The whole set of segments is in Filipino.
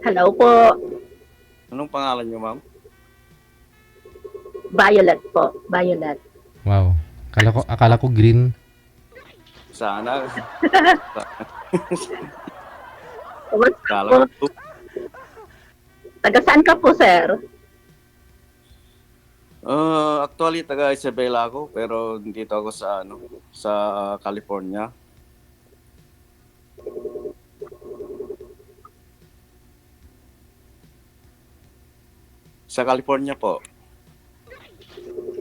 Hello po. Anong pangalan niyo, ma'am? Violet po. Violet. Wow. Akala ko green. Sana. Kumusta Akala po? ko. Taga saan ka po, sir? Actually, taga Isabela ako, pero dito ako sa California. Sa California po.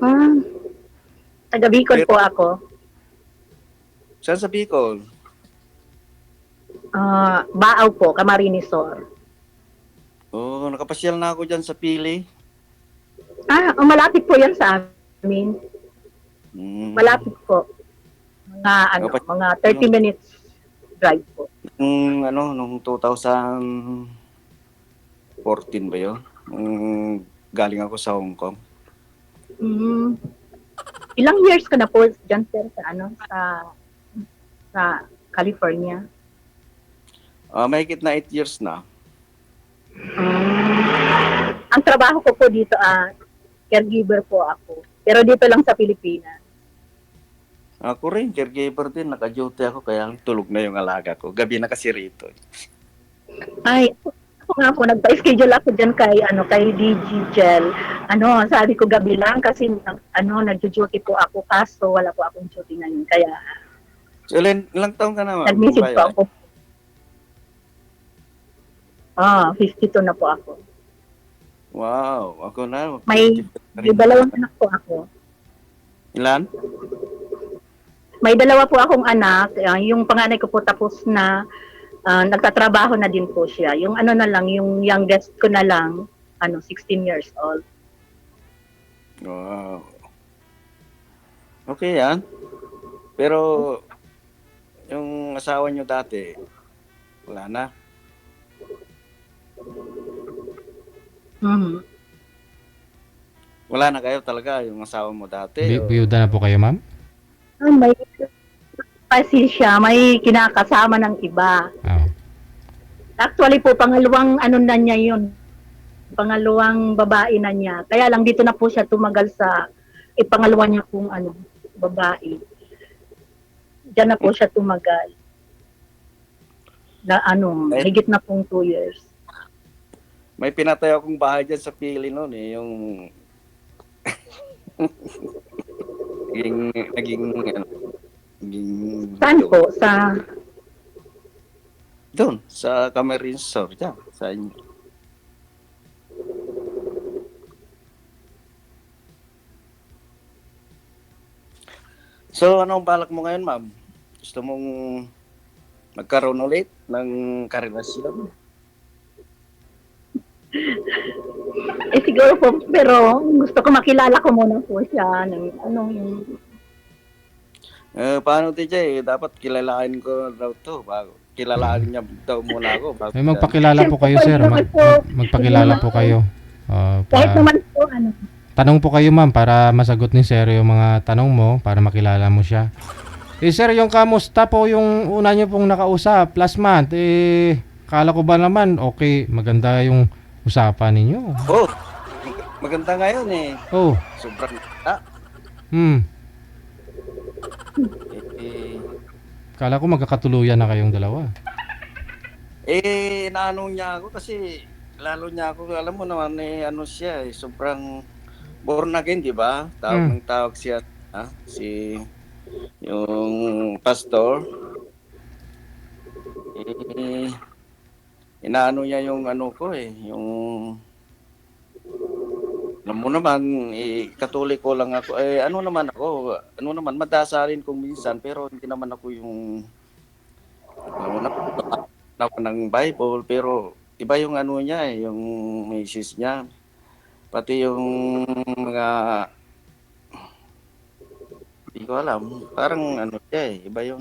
Ah, taga Bicol Pero, po ako. saan sa Bicol? Baaw po, Camarinesor. Nakapasyal na ako dyan sa Pili. Malapit po yan sa amin. Malapit po. Nakapasyal Mga 30 minutes drive po. nung 2014 ba yun? Galing ako sa Hong Kong. Mm, Ilang years ka na po dyan, sir, sa California? Mahigit na 8 years na. Ang trabaho ko po dito, caregiver po ako. Pero dito lang sa Pilipinas. Ako rin, caregiver din. Naka-duty ako, kaya tulog na yung alaga ko. Gabi na kasi rito. Ay, ako nga po, nagpa-schedule ako dyan kay DG Gel. Sabi ko gabi lang kasi, nag-duty po ako kaso wala po akong duty ngayon. Kaya, So, ilang taon ka na, ma'am? nag-message po Violet? ako. 52 na po ako. Wow, ako na. May 55 na rin. dalawang anak po ako. Ilan? May dalawa po akong anak. Yung panganay ko po tapos na, nagtatrabaho na din po siya. Yung na lang, yung youngest ko na lang, 16 years old. Wow. Okay yan. Pero, yung asawa nyo dati, wala na. Mhm. Wala na kayo talaga, yung asawa mo dati. Biyuda na po kayo, ma'am? May kasi siya, may kinakasama ng iba. Oh. Actually po, pangalawang na niya yun. Pangalawang babae na niya. Kaya lang dito na po siya tumagal sa pangalawa niya pong babae. Diyan na po siya tumagal. Na higit na pong 2 years. May pinatay akong bahay dyan sa Pili noon eh. Yung naging Saan po? doon, sa Camarinesor, dyan, sa inyo. So, anong balak mo ngayon, ma'am? Gusto mong magkaroon ulit ng karelasyon? Siguro po, pero gusto ko makilala ko muna po siya. Paano, TJ? Dapat kilalain ko daw to. Kilalain niya daw muna ako. May magpakilala po kayo, sir. Magpakilala po kayo. Kahit naman po, Tanong po kayo, ma'am, para masagot ni sir yung mga tanong mo, para makilala mo siya. Sir, yung kamusta po yung una niyo pong nakausap last month? Kala ko ba naman, okay, maganda yung usapan ninyo. Oh, maganda ngayon eh. Oh, Sobrang ganda. Eh, Kala ko magkakatuluyan na kayong dalawa. naano niya ako kasi lalo niya ako, alam mo naman siya sobrang born again, di ba? Tawag siya, si yung pastor. Inaano niya yung ko yung alam mo naman, katoliko lang ako. Ano naman, madasalin kung minsan, pero hindi naman ako yung ako ng Bible, pero iba yung niya yung message niya. Pati yung mga, hindi ko alam, parang siya iba yung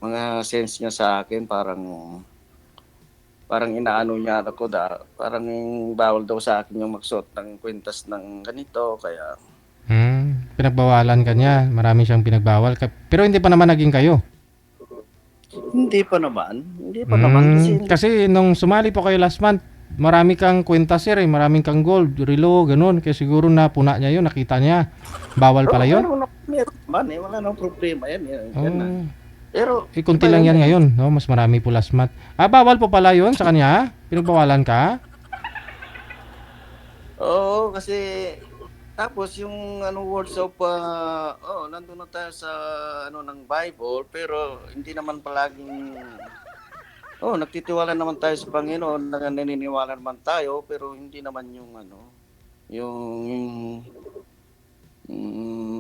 mga sense niya sa akin, parang inaano niya ako parang bawal daw sa akin yung magsuot ng kwintas ng ganito, kaya pinagbawalan ka niya. Marami siyang pinagbawal. Pero hindi pa naman naging kayo. Hindi pa naman. Hindi pa naman kasi Kasi nung sumali po kayo last month, marami kang kwenta sir eh. Maraming kang gold, relo, ganun. Kaya siguro na puna niya yun, nakita niya. Bawal pala yun. Meron naman eh. Wala nang problema yan. Yan, Oh. yan na. Pero, Kunti lang yan ngayon, no? Mas marami po last month. Bawal po pala yun sa kanya? Pinagbawalan ka? Oo, kasi tapos yung words of nandun na tayo sa ng Bible, pero hindi naman palaging nagtitiwala naman tayo sa Panginoon, naniniwala naman tayo, pero hindi naman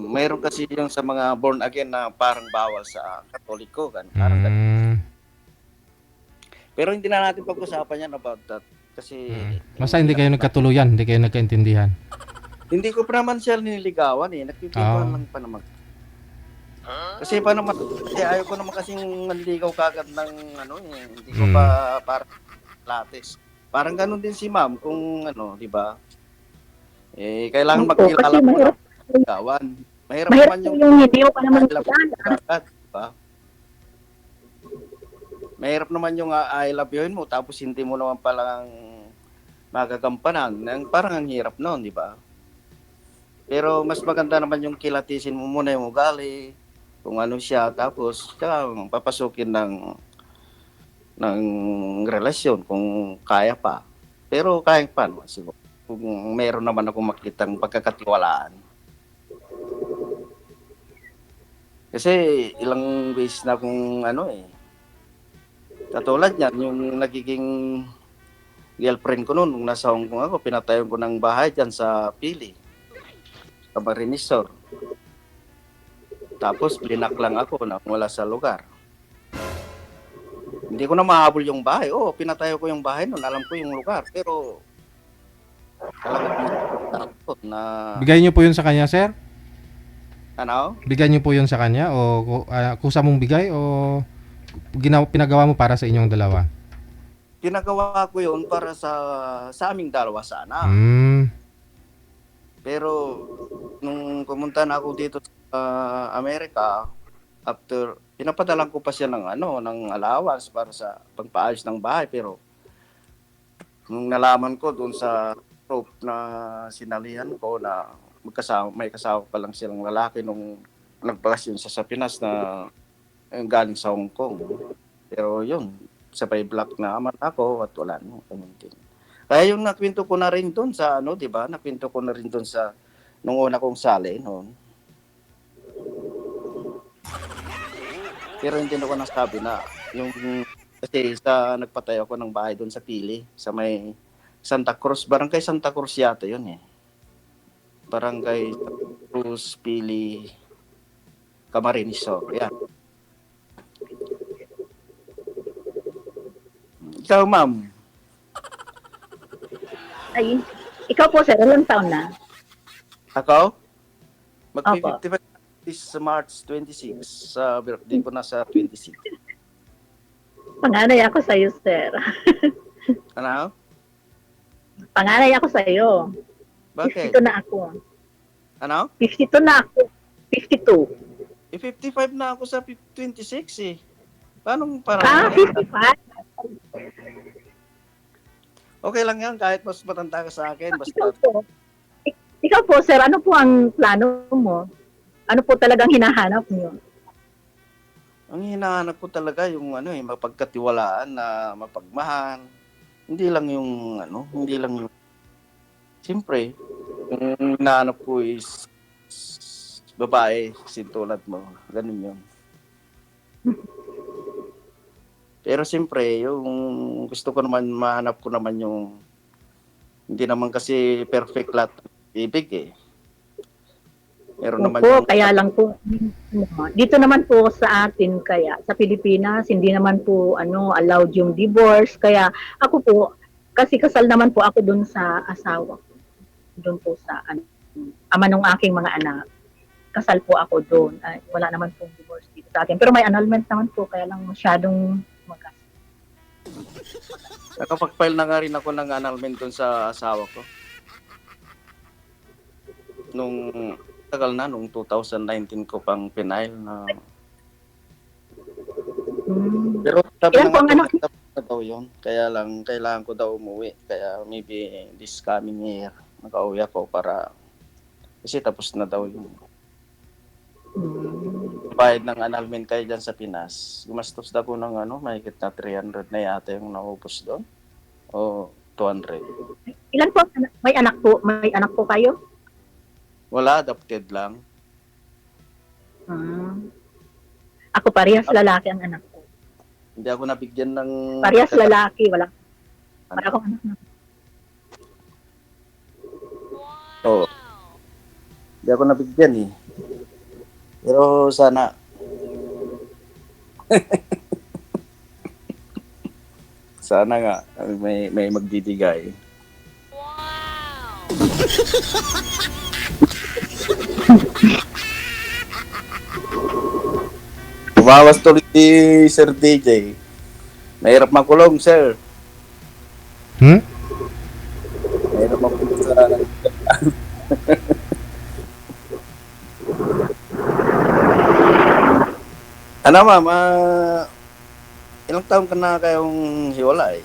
mayroon kasi yung sa mga born again na parang bawal sa Katoliko, parang ganun. Pero hindi na natin pag-usapan yan about that kasi Basta hindi kayo nagkatuluyan, hindi kayo nagkaintindihan. hindi ko pa naman siya nililigawan eh. Nagpipintuan lang pa naman. Kasi pa naman, ayaw ko naman kasing manligaw kagad ng hindi ko pa parang lates. Parang ganun din si ma'am kung di ba? Eh, kailangan magkilala mo ng ligawan. Mahirap naman yung hindi mo pa naman kilala. Diba? Mahirap naman yung I love you mo tapos hindi mo naman palang magagampanan. Parang ang hirap noon, di ba? Pero mas maganda naman yung kilatisin mo muna yung ugali, kung ano siya, tapos papasukin ng relasyon kung kaya pa. Pero kaya pa naman siguro. Kung meron naman akong makitang pagkakatiwalaan. Kasi ilang beses na akong katulad yan, yung nagiging girlfriend ko noon, nung nasa Hong Kong ako, pinatayon ko ng bahay dyan sa Pili. Camarinesor. Tapos blinak lang ako na wala sa lugar. Hindi ko na mahabol yung bahay. Pinatayo ko yung bahay noon. Alam ko yung lugar. Pero talagang na... Bigay niyo po yun sa kanya, sir? Ano? Bigay niyo po yun sa kanya? O kusa mong bigay? O pinagawa mo para sa inyong dalawa? Pinagawa ko yun para sa aming dalawa sana. Pero nung pumunta na ako dito sa Amerika, after pinapadalan ko pa siya ng allowance para sa pagpaayos ng bahay, pero nung nalaman ko doon sa group na sinalihan ko na may kasama pa lang silang lalaki nung nagbakasyon sa Pinas na galing sa Hong Kong. Pero yun, sabay block na naman ako at wala nang kamuntin. Kaya yung nakwento ko na rin doon sa di ba? Nakwento ko na rin doon sa nung una kong sali noon. Pero hindi ko nasabi na yung kasi nagpatayo ako ng bahay doon sa Pili, sa may Santa Cruz, Barangay Santa Cruz yata yun eh. Barangay Santa Cruz, Pili, Camarinesor. Yan. Ikaw, ma'am. Ay, ikaw po sir, ilang taon na? Ako? Mag-55 this March 26. Sa birthday ko na sa 26. Panganay ako sa iyo, sir. Ano? Panganay ako sa iyo. Bakit? 52 na ako. Ano? 52 na ako. 52. 55 na ako sa 26 eh. Paano parang... 55? Okay lang yan, kahit mas matanda ka sa akin. Basta... Ikaw po, sir, ano po ang plano mo? Ano po talagang hinahanap niyo? Ang hinahanap ko talaga yung mapagkatiwalaan na mapagmahal. Hindi lang yung hindi lang yung siyempre, yung hinahanap ko is babae, sintulad mo. Ganun yun. Pero siyempre, yung gusto ko naman, mahanap ko naman yung hindi naman kasi perfect lahat ibig eh. Meron naman po, kaya lang po dito naman po sa atin, kaya sa Pilipinas hindi naman po allowed yung divorce, kaya ako po kasi kasal naman po ako doon sa asawa ko, doon po sa ama ng aking mga anak, kasal po ako doon. Wala naman po divorce dito sa akin, pero may annulment naman po, kaya lang masyadong magas. Nakapag-file na nga rin ako ng annulment doon sa asawa ko. Nung tagal na, nung 2019 ko pang pinail na. Pero sabi Ilan po ang ng anak? tapos na daw yun. Kaya lang, kailangan ko daw umuwi. Kaya maybe this coming year, makauwi ako para, kasi tapos na daw yun. Bayad ng annulment kayo dyan sa Pinas. Gumastos na po ng mahigit na 300 na yata yung naubos doon. O 200. Ilan po? May anak po? May anak po kayo? Wala, adopted lang. Ako parehas lalaki ang anak ko. Hindi ako nabigyan ng... Parehas lalaki, wala akong anak na. Oo. Hindi ako nabigyan eh. Pero sana... sana nga may magbibigay. Tumawas tuloy si Sir DJ. Mahirap makulong, sir. Mahirap makulong sa... Ano ma'am, ilang taon ka na kayong hiwalay?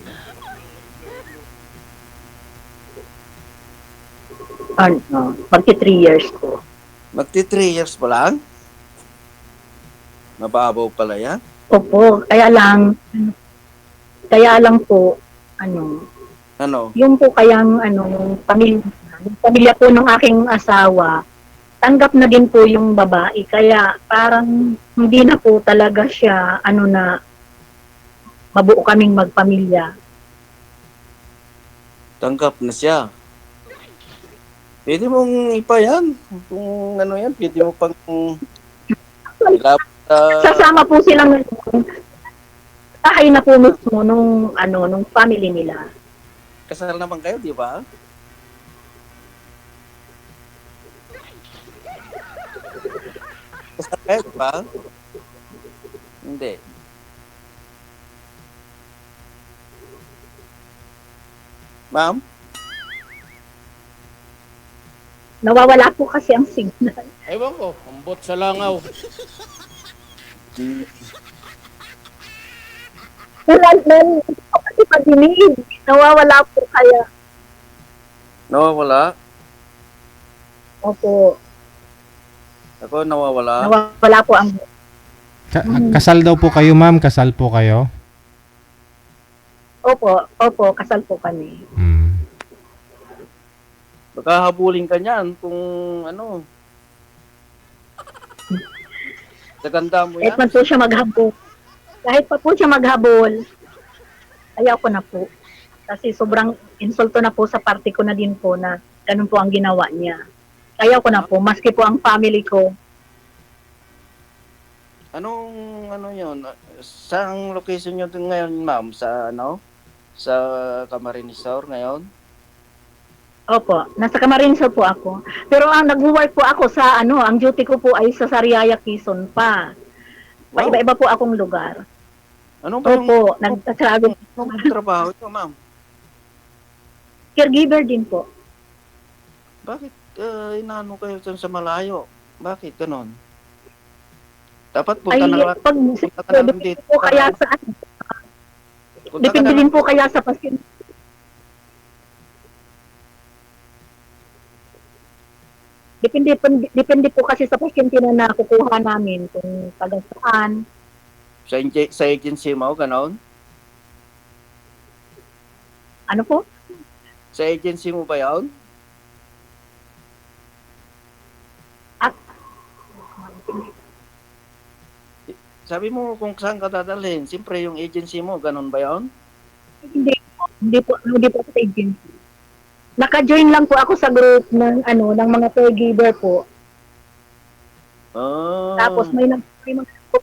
Magti 3 years po. Magti 3 years pa lang? Mababaw pala yan? Opo, kaya lang po, Ano? yung po kayang, pamilya po ng aking asawa, tanggap na din po yung babae, kaya parang hindi na po talaga siya, mabuo kaming magpamilya. Tanggap na siya. Pwede mong ipayan. Kung yan, pwede mo pang ilapit sa... Sasama po silang bahay na po mismo nung family nila. Kasal naman kayo, di ba? Kasal kayo, di ba? Hindi. Ma'am? Nawawala po kasi ang signal. Ewan ko, ambot sa langaw. Wala po kasi padinig. Nawawala po kaya. Nawawala? Opo. Ako nawawala? Nawawala po ang... Kasal daw po kayo, ma'am? Kasal po kayo? Opo, kasal po kami. Baka habulin ka niyan kung Saganda mo Kahit yan. man po siya maghabol. Kahit pa po siya maghabol, ayaw ko na po. Kasi sobrang insulto na po sa party ko na din po na ganun po ang ginawa niya. Ayaw ko na po, maski po ang family ko. Anong yun? Saan location nyo dun ngayon, ma'am? Sa Camarines Sur ngayon? Opo, nasa Camarines po ako. Pero ang nag-work po ako sa ang duty ko po ay sa Sariaya, Quezon pa. Wow. Iba-iba po akong lugar. Ano ba yung Opo, nagtatrago. trabaho ito, ma'am? Caregiver din po. Bakit inaano kayo dyan sa malayo? Bakit ganon? Dapat punta Ay, na lang. pag punta ka na lang depende dito po kaya sa Punta ka depende na din lang. po kaya sa pasyente. Depende po kasi sa pasyente na nakukuha namin kung taga saan. Sa agency mo, ganon? Ano po? Sa agency mo ba yun? Sabi mo kung saan ka dadalhin. Siyempre yung agency mo, ganon ba yun? Hindi po sa agency. Naka-join lang po ako sa group ng ng mga caregiver po. Tapos may mga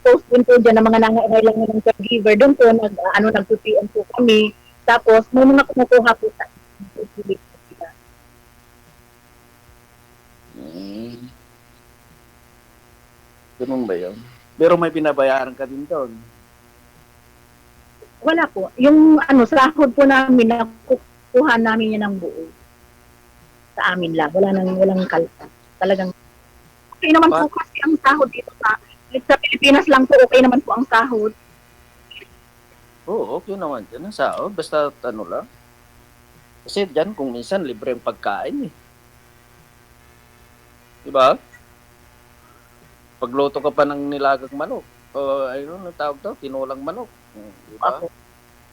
post din po diyan ng mga nangangailangan ng caregiver. Doon po nag-PPM po kami. Tapos may mga kumukuha po sa Ganun ba yun? Pero may binabayaran ka din doon. Wala po. Yung sahod po namin, nakukuha namin yan ng buo. Sa amin lang. Walang kalta. Talagang Okay naman po kasi ang sahod dito sa Pilipinas lang po, okay naman po ang sahod. Oo, okay naman dyan ang sahod. Basta ano lang. Kasi dyan kung minsan libre ang pagkain eh. Diba? Pagluto ka pa ng nilagang manok. O ayun, ang tawag daw, tinulang manok. Diba? Ako.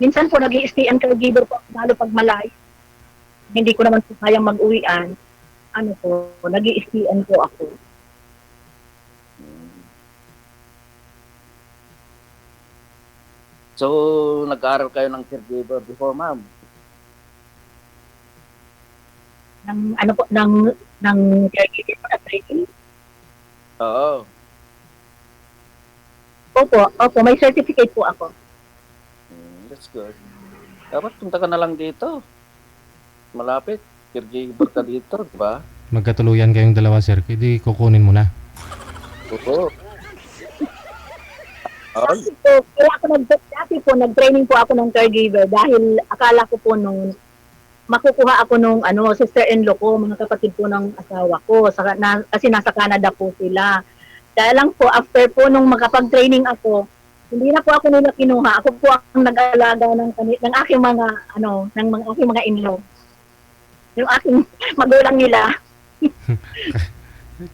Minsan po nag-i-stay and caregiver po, lalo pag malayo. Hindi ko naman po kayang mag-uwian. Ano po, nag-i-stay po ako. So, nag-aaral kayo ng caregiver before, ma'am? Ng caregiver po na training. Oo. Opo, may certificate po ako. That's good. Dapat punta ka na lang dito. Malapit. Caregiver ka dito, di ba? Magkatuluyan kayong dalawa, sir. Hindi kukunin mo na. Oo. Kaya ako dati po, nag-training po ako ng caregiver dahil akala ko po nung makukuha ako nung sister-in-law ko, mga kapatid po ng asawa ko, kasi nasa Canada po sila. Kaya lang po, after po nung makapag-training ako, hindi na po ako nila kinuha. Ako po ang nag-aalaga ng aking mga, aking mga in-law. Yung aking magulang nila.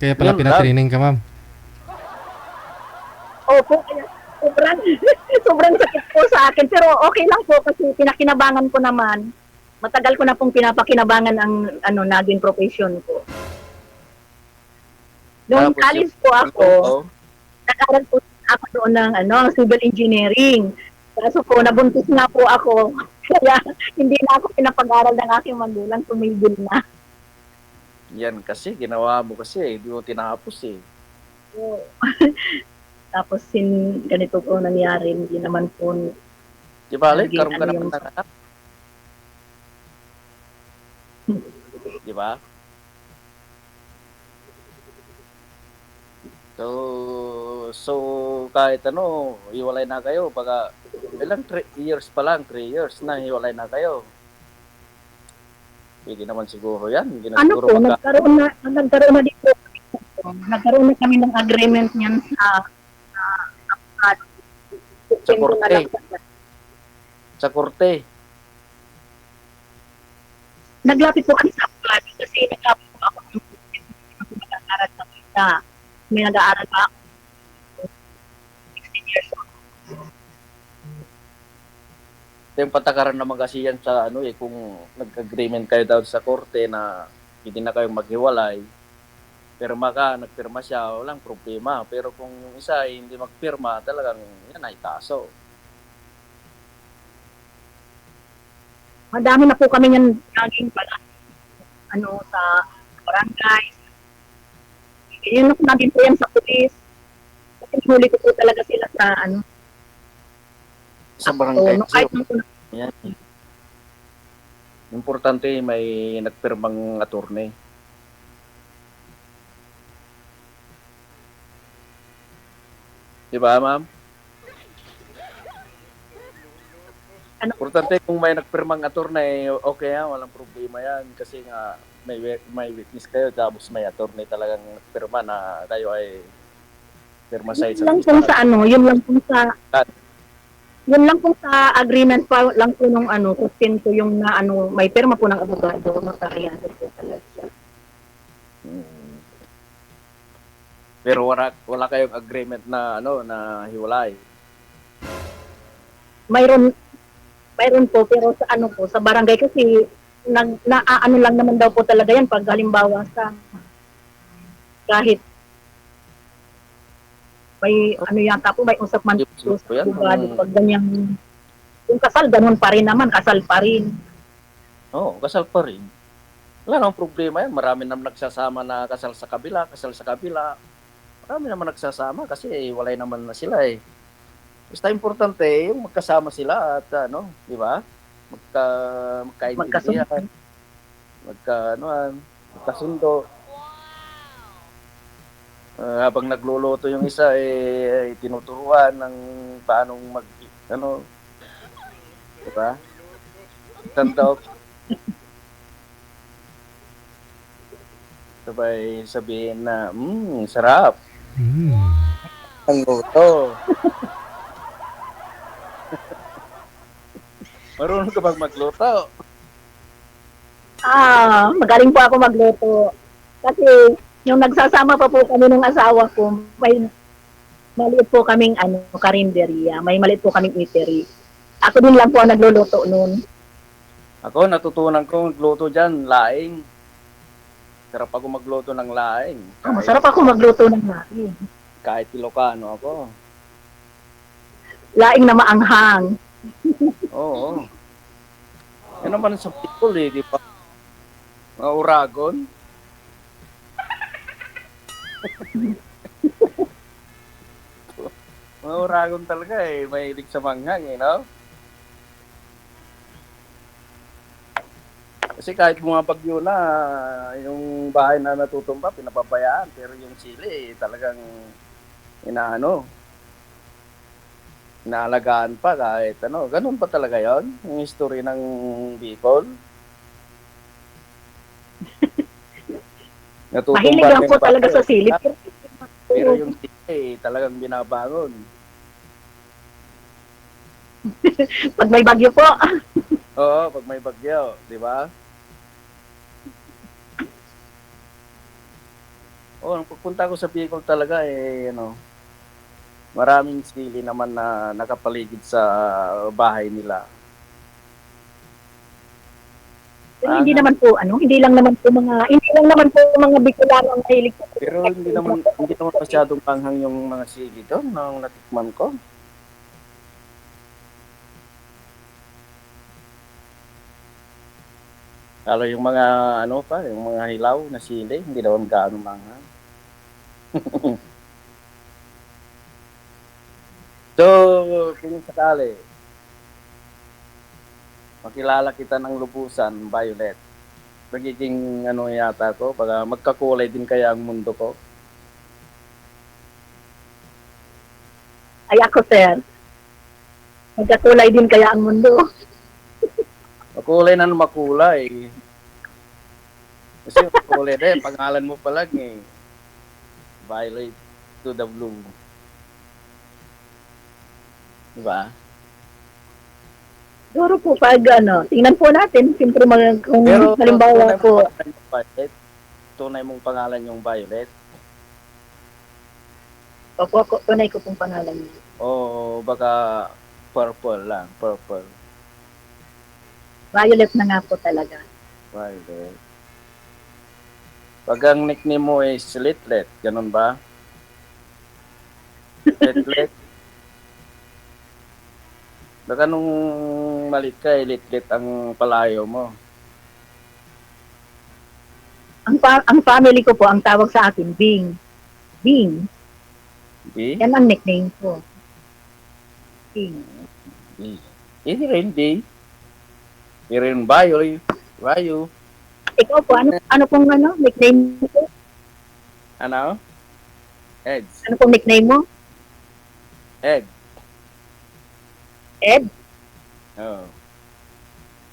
Kaya pala Yun, pinatraining ka, ma'am. Opo, kaya sobrang sakit po sa akin. Pero okay lang po kasi pinakinabangan ko naman. Matagal ko na pong pinapakinabangan ang naging profession ko. Noong Tapos college po ako, nag-aral po ako doon ng civil engineering. Kaso po, nabuntis nga po ako. Kaya hindi na ako pinapag-aral ng aking magulang, tumigil na. Yan kasi, ginawa mo kasi, hindi mo tinapos eh. So, tapos ganito po nangyari, hindi naman po. Di ba, Alec? Naging Karoon ka ano naman yung- ng anak. Di ba? So kahit hiwalay na kayo, baka ilang 3 years pa lang, 3 years na hiwalay na kayo. Pwede naman siguro yan. Hindi na siguro Po, nagkaroon na dito. Nagkaroon na kami ng agreement niyan Sa korte. Sa korte. Naglapit po kami sa abogado kasi naglapit po ako ng nag-aaral sa kita. May nag-aaral pa ako. 16 years old. Yung patakaran naman kasi yan sa kung nag-agreement kayo daw sa korte na hindi na kayo maghiwalay, pirma ka, nagpirma siya, walang problema. Pero kung yung isa ay hindi magpirma, talagang yan ay kaso. Madami na po kami yan naging pala sa barangay. Yun na naging po yan sa pulis. Kasi huli ko po talaga sila sa Sa barangay. So, kahit nung Yan. Importante may nagpirmang attorney. Di ba, ma'am? Importante kung may nagpirmang attorney, okay walang problema yan. Kasi nga, may witness kayo, tapos may attorney talagang nagpirma na kayo ay pirma sa yun lang po sa yun lang po sa agreement pa lang po nung sustento yung na may pirma po ng abogado, makakayado po talaga siya. Pero wala kayong agreement na na hiwalay. Mayroon po, pero sa sa barangay kasi lang naman daw po talaga yan pag halimbawa sa kahit may yata po, may usap man po sa abogado pag ganyan. Yung kasal, ganun pa rin naman, kasal pa rin. Oo, kasal pa rin. Wala namang problema yan. Marami naman nagsasama na kasal sa kabila. Marami naman nagsasama kasi walay naman na sila eh. Basta importante yung magkasama sila at di ba? Magkaintindihan. Magkasundo. Habang nagluluto yung isa tinuturuan ng paano di ba? Tandok. Sabay sabihin na, sarap. Hmm. Ang luto. Marunong ka bang magluto? Magaling po ako magluto. Kasi yung nagsasama pa po kami ng asawa ko, may maliit po kaming karinderya. May maliit po kaming eatery. Ako din lang po ang nagluluto noon. Ako, natutunan ko magluto dyan, laing. Sarap ako magluto ng laing. Masarap ako magluto ng laing. Kahit Ilocano ako. Laing na maanghang. Oo. Yan naman sa people di ba? Mga uragon. Mga uragon talaga mahilig sa manghang no? Kasi kahit bumabagyo na, yung bahay na natutumba, pinapabayaan. Pero yung sili, talagang inaalagaan pa kahit Ganun pa talaga yon yung history ng Bicol. Mahilig lang po talaga sa silip. Pero yung sili, talagang binabangon. Pag may bagyo po. Oo, pag may bagyo, di ba? Nung pagpunta ko sa Bicol talaga, maraming sili naman na nakapaligid sa bahay nila. Pero hindi lang naman po mga Bicolano ang mahilig po. Pero hindi naman masyadong panghang yung mga sili doon nung natikman ko. Lalo yung mga yung mga hilaw na sili, hindi naman gaano manghang. So, kung sakali, makilala kita ng lubusan, Violet. Magiging yata ko, pag magkakulay din kaya ang mundo ko. Ay ako, sir. Magkakulay din kaya ang mundo. Makulay na makulay. Kasi makulay din, pangalan mo pa lang Violet to the blue. Diba? Siguro po pag tingnan po natin, siyempre kung Pero halimbawa po, tunay mong pangalan yung Violet. tunay ko pong pangalan niya. O baka purple lang, purple. Violet na nga po talaga. Violet. Pag ang nickname mo is Litlet, ganun ba? Litlet. Baka nung malit ka, Litlet ang palayo mo. Ang family ko po, ang tawag sa akin, Bing. Bing. Di? Yan ang nickname ko. Bing. Hindi rin, di. Hindi rin, Bayo. Ikaw po, ano pong nickname mo? Ano? Eds. Ano pong nickname mo? Ed. Ed? Oh.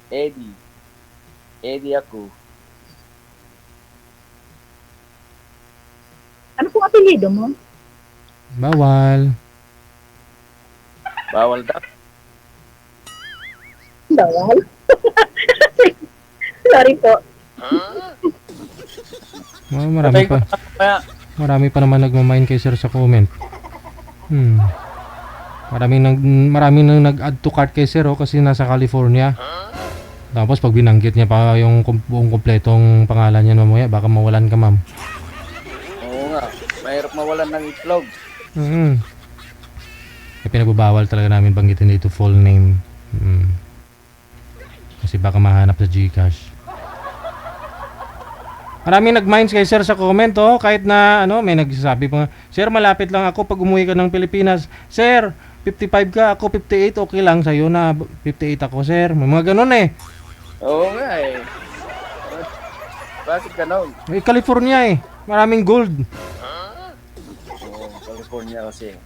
Eddie. Eddie ako. Ano pong apelyido mo? Bawal. Bawal daw. Bawal? Sorry po. Marami pa. Marami pa naman nagmamind kay sir sa comment. Marami nang nag-add to cart kay sir kasi nasa California. Tapos pag binanggit niya pa yung buong kompletong pangalan niya mamaya, baka mawalan ka, ma'am. Oo nga. Mahirap mawalan ng itlog. Kaya pinagbabawal talaga namin banggitin dito full name. Kasi baka mahanap sa GCash. Maraming nag-minds kay sir sa comment kahit na may nagsasabi pa, sir malapit lang ako pag umuwi ka ng Pilipinas. Sir, 55 ka, ako 58, okay lang sa'yo na 58 ako, sir. May mga ganun Oo nga Bakit ganon? California maraming gold. California kasi.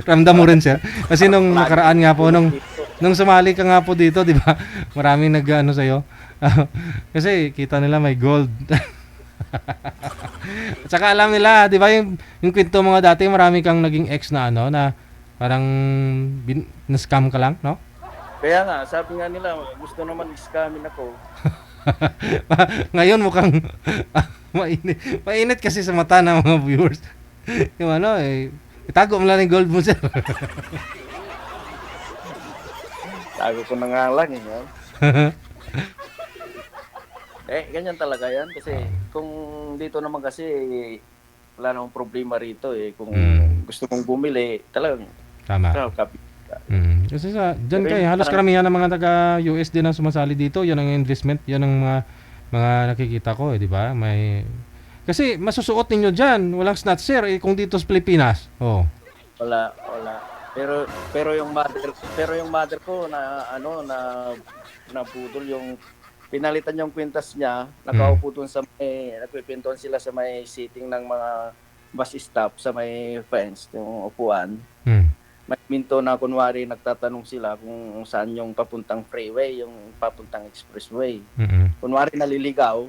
Ramdam mo rin, sir. Kasi nung nakaraan nga po, nung sumali ka nga po dito, di ba? Maraming nag-ano sa'yo. Kasi kita nila may gold. At saka alam nila, di ba yung kwento mga dati, marami kang naging ex na ano, na parang na-scam ka lang, no? Kaya nga, sabi nga nila, gusto naman i-scamin ako. Ngayon mukhang mainit. Mainit kasi sa mata ng mga viewers. Yung ano, itago mo lang yung gold mo, sir. Tago ko na nga lang, eh. Ganyan talaga yan. Kasi kung dito naman kasi, wala namang problema rito eh. Kung gusto mong bumili, talagang Tama. Kasi dyan kayo, halos karamihan ng mga taga-US din ang sumasali dito. Yan ang investment, yan ang mga nakikita ko, di ba? Kasi masusuot ninyo dyan, walang snatcher kung dito sa Pilipinas. Oh. Wala. Pero yung mother ko na naputol yung pinalitan yung kwintas niya, nakaupo doon sa nagpipintuan sila sa may seating ng mga bus stop sa may fence, yung upuan. May minto na kunwari nagtatanong sila kung saan yung papuntang freeway, yung papuntang expressway. Kunwari naliligaw,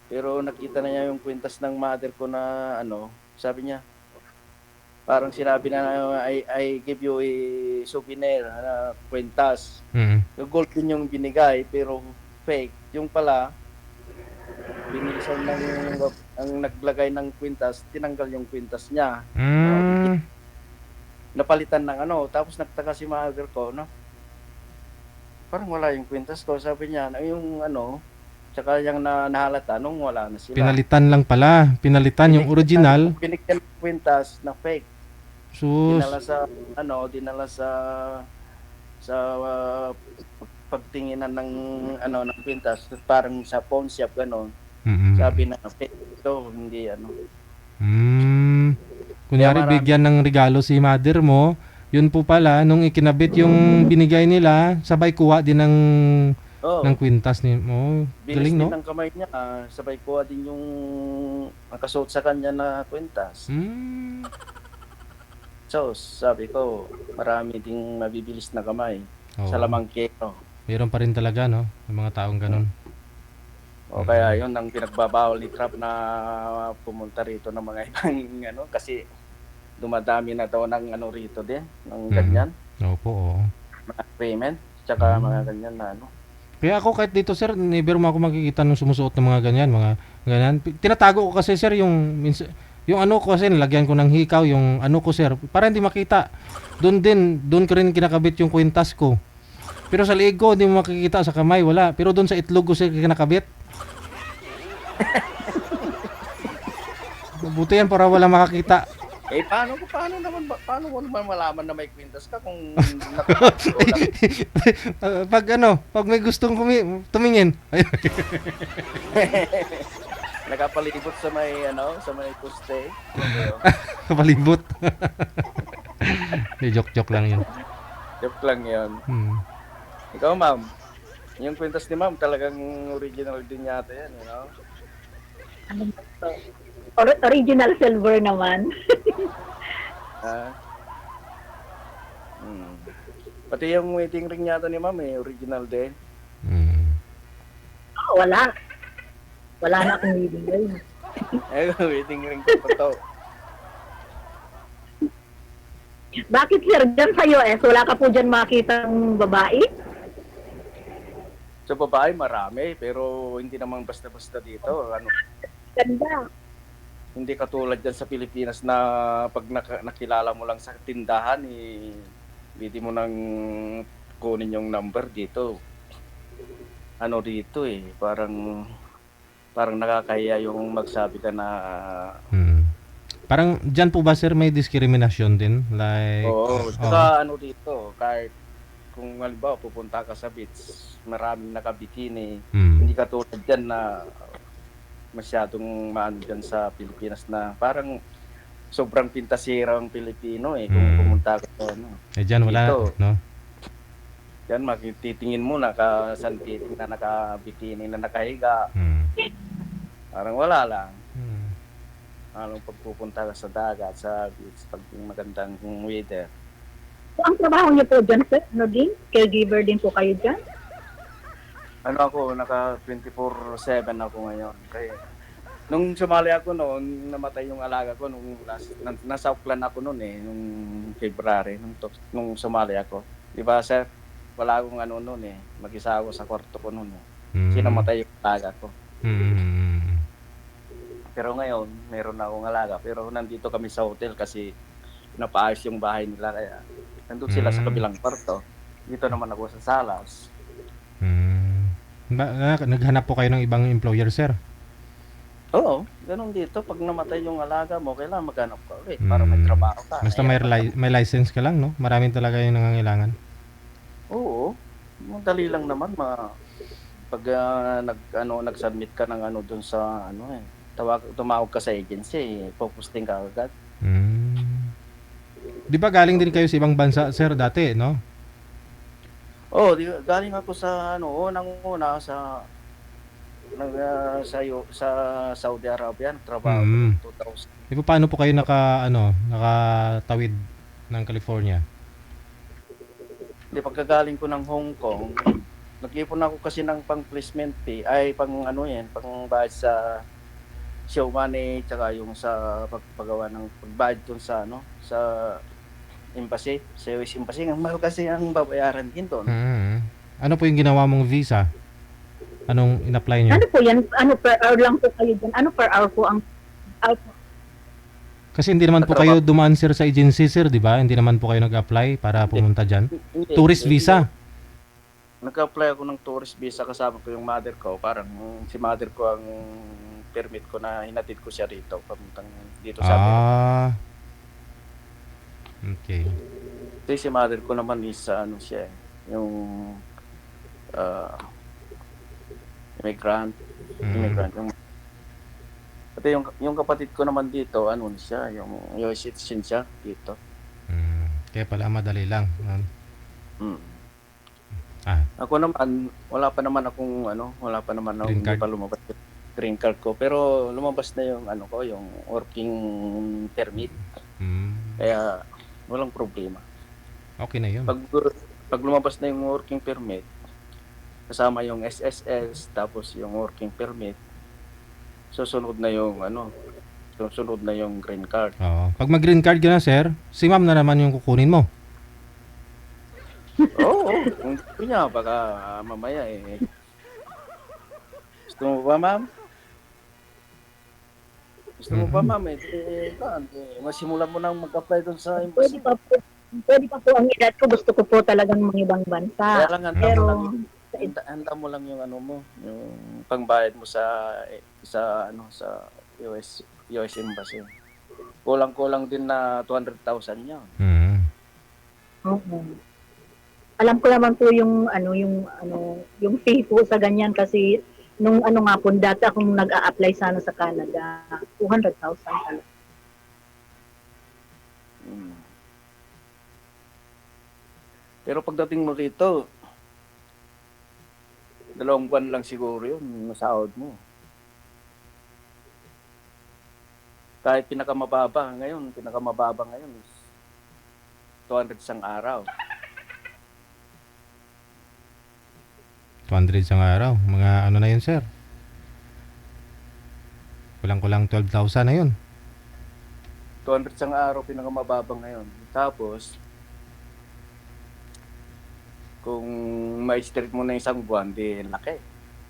pero nakita na niya yung kwintas ng mother ko na sabi niya, parang sinabi na I give you a souvenir na kwintas. Yung gold din yung binigay pero fake. Yung pala, binisan ng ang naglagay ng kwintas, tinanggal yung kwintas niya. Napalitan ng tapos nagtaka si mother ko, parang wala yung kwintas ko. Sabi niya, yung tsaka yung nahalata nung wala na sila. Pinalitan lang pala. Pinalitan yung original. Binigyan ng kwintas na fake. Sus. Dinala sa pagtinginan ng ng kwintas, parang sa pawn shop gano'n. Sabi na fake ito, hindi Kunyari bigyan ng regalo si mother mo, yun po pala nung ikinabit yung binigay nila, sabay kuha din ng kwintas ni mo. Galing, no? Bilis din ng kamay niya, sabay kuha din yung nakasuot sa kanya na kwintas. So, sabi ko, marami ding mabibilis na kamay sa lamang kero. Meron pa rin talaga, no? Yung mga taong ganun. O kaya yun ang pinagbabawal ni Trump na pumunta rito ng mga ibang kasi dumadami na daw ng rito din, ng ganyan. Opo, oo. Mga payment, tsaka mga ganyan na Kaya ako kahit dito, sir, never mo ako makikita nung sumusuot ng mga ganyan, ganyan. Tinatago ko kasi, sir, yung ko kasi nilagyan ko ng hikaw, yung ko, sir, para hindi makita. Doon ko rin kinakabit yung kwintas ko. Pero sa liig ko, hindi mo makikita, sa kamay, wala. Pero doon sa itlog ko, sir, kinakabit. Buti yan para wala makakita. Paano mo naman malaman na may kwintas ka kung pag may gustong tumingin. nakapalibot sa may poste. Palibot. Joke lang yun. Joke lang yun. Ikaw, ma'am, yung kwintas ni ma'am talagang original din yata yan, Ano ba to? Original silver naman. Pati yung wedding ring yata ni ma'am original din. Wala. Wala na akong wedding ring. Wedding ring ko pa to. Bakit, sir, dyan sa US, wala ka po dyan makita ng babae? Sa babae marami, pero hindi naman basta-basta dito. Ganda. Hindi katulad dyan sa Pilipinas na pag nakilala mo lang sa tindahan, hindi mo nang kunin yung number dito. Dito parang nakakahiya yung magsabi ka na... Parang dyan po ba, sir, may diskriminasyon din? Like... Oo, saka dito, kahit kung halimbawa pupunta ka sa beach, maraming nakabikini. Hindi katulad dyan na masyadong maano dyan sa Pilipinas na parang sobrang pintasira ang Pilipino kung pumunta ka sa dyan wala, dito, no? Dyan magtitingin mo sunbathing na nakabikini na nakahiga. Parang wala lang. Anong pagpupunta ka sa dagat, sa beach, pag magandang weather. So, ang trabaho niyo po dyan, sir, din? Caregiver din po kayo dyan? Ako, naka 24/7 ako ngayon. Kaya Nung sumali ako noon, namatay yung alaga ko nung nasa Auckland ako noon eh, nung February, nung sumali ako. Di ba, sir? Wala akong ano noon eh. Mag-isa ako sa kwarto ko noon eh. Kasi namatay yung alaga ko. Pero ngayon, meron na akong alaga. Pero nandito kami sa hotel kasi pinapaayos yung bahay nila. Kaya nandun sila sa kabilang kwarto. Dito naman ako sa salas. Naghanap po kayo ng ibang employer, sir? Oo, ganun dito. Pag namatay yung alaga mo, kailangan maghanap ka ulit para may trabaho ka. Basta may license ka lang, no? Maraming talaga yung nangangailangan. Oo, madali lang naman. Pag nag-submit ka ng ano dun sa ano eh. Tumawag ka sa agency, posting ka agad. Di ba galing din kayo sa ibang bansa, sir, dati, no? Oh, galing ako sa unang-una sa Saudi Arabia, nagtrabaho ako noong 2000. Di ba paano po kayo nakatawid ng California? Di pagkagaling ko ng Hong Kong, nag-ipon ako kasi ng pang-placement fee, ay pang bayad sa show money, tsaka yung sa pagpagawa ng pagbayad dun sa sa embassy, sa US Embassy. Ang mahal kasi ang babayaran din doon. Ano po yung ginawa mong visa? Anong in-apply niyo? Ano po yan? Ano per hour lang po kayo dyan? Ano per hour po ang hour po? Kasi hindi naman po kayo dumaan, sir, sa agency, sir, di ba? Hindi naman po kayo nag-apply para pumunta dyan. Tourist visa. Nag-apply ako ng tourist visa, kasama ko yung mother ko. Parang si mother ko ang permit ko na hinatid ko siya dito, pamuntang dito sa amin. Okay. Kasi si mother ko naman is siya, yung immigrant. Pati yung kapatid ko naman dito, siya, yung US citizen siya dito. Kaya pala madali lang. Ako naman, wala pa naman akong Green hindi card. pa lumabas yung green card ko, pero lumabas na yung yung working permit. Kaya walang problema. Okay na yun. Pag lumabas na yung working permit, kasama yung SSS, tapos yung working permit, susunod na yung green card. Oo. Pag mag-green card ka na, sir, si ma'am na naman yung kukunin mo. Oo, kung gusto niya, baka mamaya eh. Gusto mo ba, ma'am? Gusto mo ba, ma'am? Masimulan mo nang mag-apply doon sa embassy. Pwede pa po ang edad ko. Gusto ko po talagang mga ibang bansa. Kaya lang, handa mo lang yung yung pangbayad mo sa US Embassy. Kulang-kulang din na 200,000 yun. Oo. Alam ko naman po yung fee po sa ganyan kasi nung nga po dati akong nag-a-apply sana sa Canada, 200,000 talaga. Pero pagdating mo rito, 2 buwan lang siguro yun, masahod mo. Kahit pinakamababa ngayon is 200 isang araw. 200 isang araw. Mga ano na yun, sir? Kulang-kulang 12,000 na yun. 200 isang araw pinakamababa ngayon. Tapos, kung ma-street mo na isang buwan, di laki.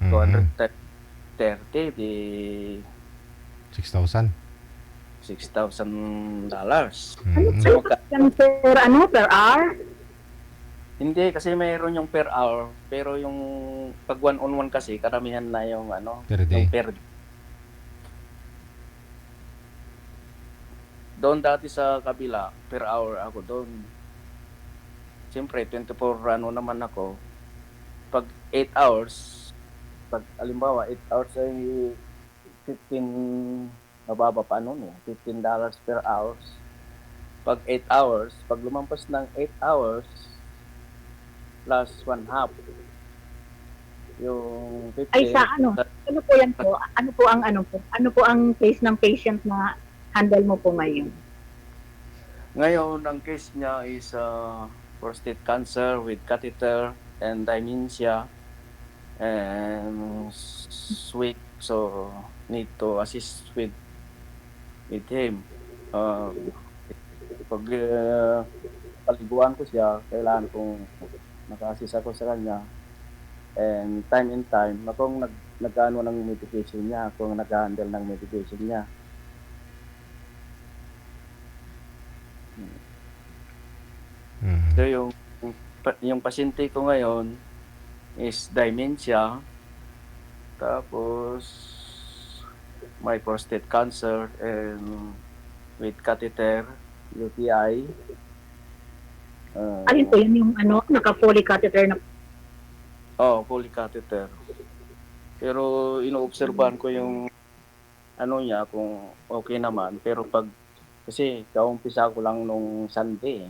230, di $6,000. $6,000. Yan per hour? Hindi, kasi mayroon yung per hour, pero yung pag one-on-one kasi, karamihan na yung Per day. yung per day. Doon dati sa kabila, per hour ako doon. Siyempre, 24 naman ako. Pag 8 hours, pag alimbawa 8 hours ay 15, mababa pa $15 per hours. Pag 8 hours, pag lumampas ng 8 hours, plus 1/2. Yung 50. Ay sa ano po yan po? Ano po ang case ng patient na handle mo po ngayon? Ngayon, ang case niya is prostate cancer with catheter and dementia and So, need to assist with him. Pag paliguan ko siya, kailangan kong maka-assist ako sa kanya. And time, akong nag-ano ng medication niya, akong nag-handle ng medication niya. Mm. So, yung pasyente ko ngayon is dementia, tapos may prostate cancer and with catheter, UTI. Alin po yun yung naka-Foley catheter na Fully catheter. Pero inoobserbahan ko yung niya kung okay naman. Pero kasi kaumpisa ko lang nung Sunday.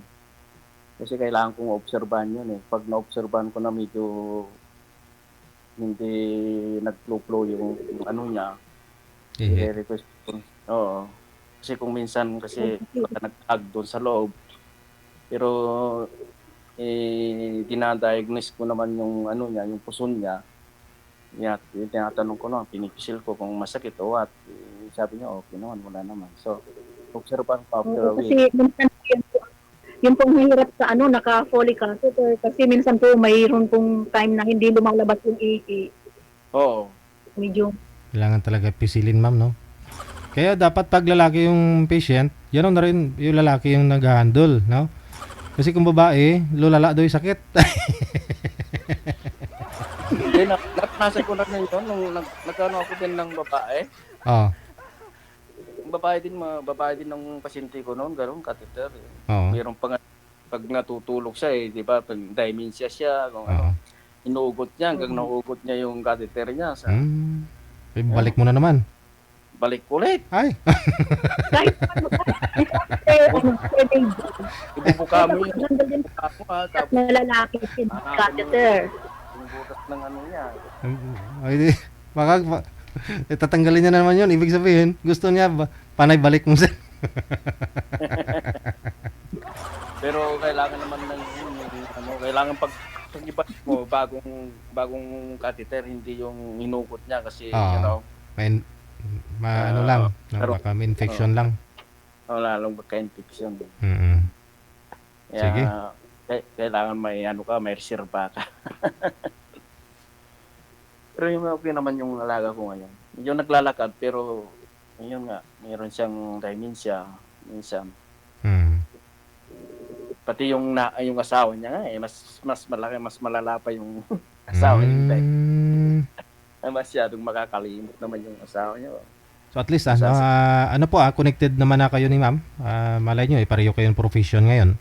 Kasi kailangan kong obserbahan yun eh. Pag naobserbahan ko na medyo hindi nag-flow yung niya, i-request ko. Oo. Kasi kung minsan kasi nag-tag doon sa loob. Pero dinadiagnose ko naman yung niya, yung puson niya. Tinatanong ko naman, pinipisil ko kung masakit o what. Sabi niya, okay naman, wala naman. So, obserbahan ko after a week. kasi minsan yung pong mahirap sa naka-Foley catheter kasi minsan po mayroon pong time na hindi lumalabas yung ihi. Oo. Medyo Kailangan talaga pisilin, ma'am, no? Kaya dapat pag lalaki yung patient, yan na rin yung lalaki yung nag-handle, no? Kasi kung babae, lulala daw yung sakit. Hindi, nasa ko na rin yun, nung nagkano ako din ng babae. Oo. Babae din ng pasyente ko noon, gano'n, catheter. Oo. Mayroon pa nga, pag natutulog siya di ba, pag dementia siya, kung Oo. inuugot niya, hanggang nauugot niya yung catheter niya. Balik mo na naman. Balik ulit. Ay. kahit Ibubuka mo yung ako tapos na lalaki yung catheter. inubukas ng niya. Ay, di. Tatanggalin niya na naman yun. Ibig sabihin, gusto niya, panay balik mo siya. Pero kailangan naman kailangan pag-iba mo bagong catheter, hindi yung inugot niya kasi May, baka may infection lang. lalong baka-infection. Mm-mm. Kaya, Sige. Kailangan may may reserva ka. Pero yung okay naman yung alaga ko ngayon. Medyo naglalakad pero yun nga, mayroon siyang dementia minsan. Pati yung asawa niya nga mas malaki, mas malala pa yung asawa niya. Masyadong makakalimot naman yung asawa niya. So at least connected naman na kayo ni ma'am. Malay nyo, pareho kayong profession ngayon.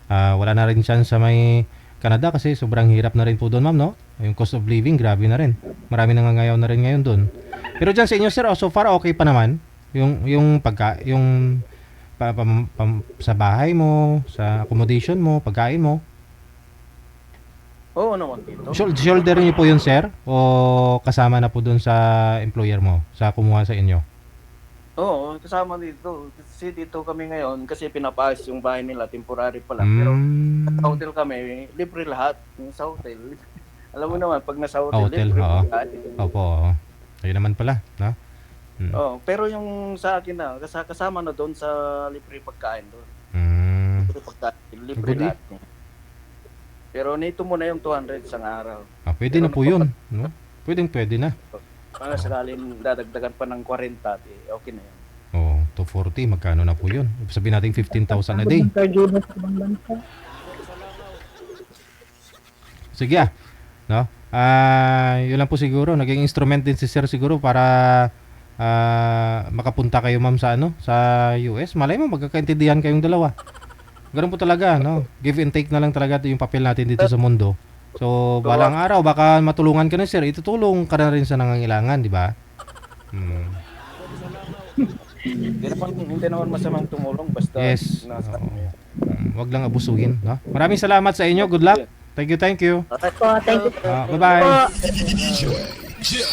Wala na rin chance sa may Canada kasi sobrang hirap na rin po doon, ma'am, no? Yung cost of living, grabe na rin. Marami nangangayaw na rin ngayon doon. Pero dyan sa inyo, sir, so far okay pa naman. Sa bahay mo, sa accommodation mo, pagkain mo. Oo naman dito. Shoulder niyo po yun, sir? O kasama na po doon sa employer mo, sa kumuha sa inyo? Oo, kasama dito. Kasi dito kami ngayon, kasi pinapaayos yung bahay nila, temporary pa lang. Pero sa hotel kami, libre lahat. Sa hotel. Alam mo naman, pag nasa hotel, libre lahat. Opo. Ayun naman pala, no? Pero yung sa akin kasama na doon sa libre pagkain doon. Libre pagkain, libre lahat. Pero nito muna yung 200 isang araw. Pwede na po yun, no? Pwede na. Para sakaling dadagdagan pa ng 40, okay na yun. 240, magkano na po yun? Sabihin natin 15,000 a day. Sige no? Yun lang po siguro, naging instrument din si sir siguro para makapunta kayo, ma'am, sa US. Malay mo, magkakaintindihan kayong dalawa. Ganun po talaga, no? Give and take na lang talaga yung papel natin dito sa mundo. So, balang araw, baka matulungan ka na, sir. Itutulong ka na rin sa nangangailangan, di ba? Hindi naman masamang tumulong, basta Yes. nasa Wag lang abusuhin, no? Maraming salamat sa inyo. Good luck. Thank you. Thank you. Bye-bye.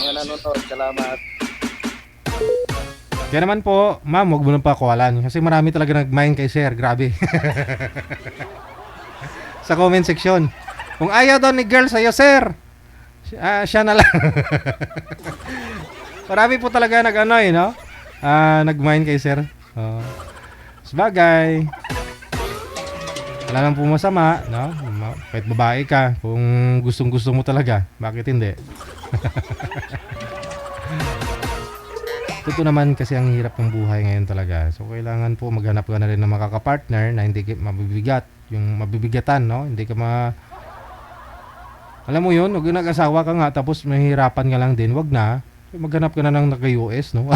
mga nanonood, salamat. Kaya naman po, ma'am, huwag mo nang pakawalan. Kasi marami talaga nag-mind kay sir. Grabe. Sa comment section. Kung ayaw daw ni girl sa'yo, sir, siya na lang. Marami po talaga nag-ano eh, no? Nag-mind kay sir. Sabagay. Wala lang po masama, no? Kahit babae ka, kung gustong-gusto mo talaga, bakit hindi? Totoo naman kasi ang hirap ng buhay ngayon talaga. So kailangan po maghanap ka na rin ng makaka-partner na hindi mabibigat, yung mabibigatan, no? Hindi ka alam mo yun, huwag nag-asawa ka nga tapos mahihirapan ka lang din, wag na. Maghanap ka na ng nag-US, no?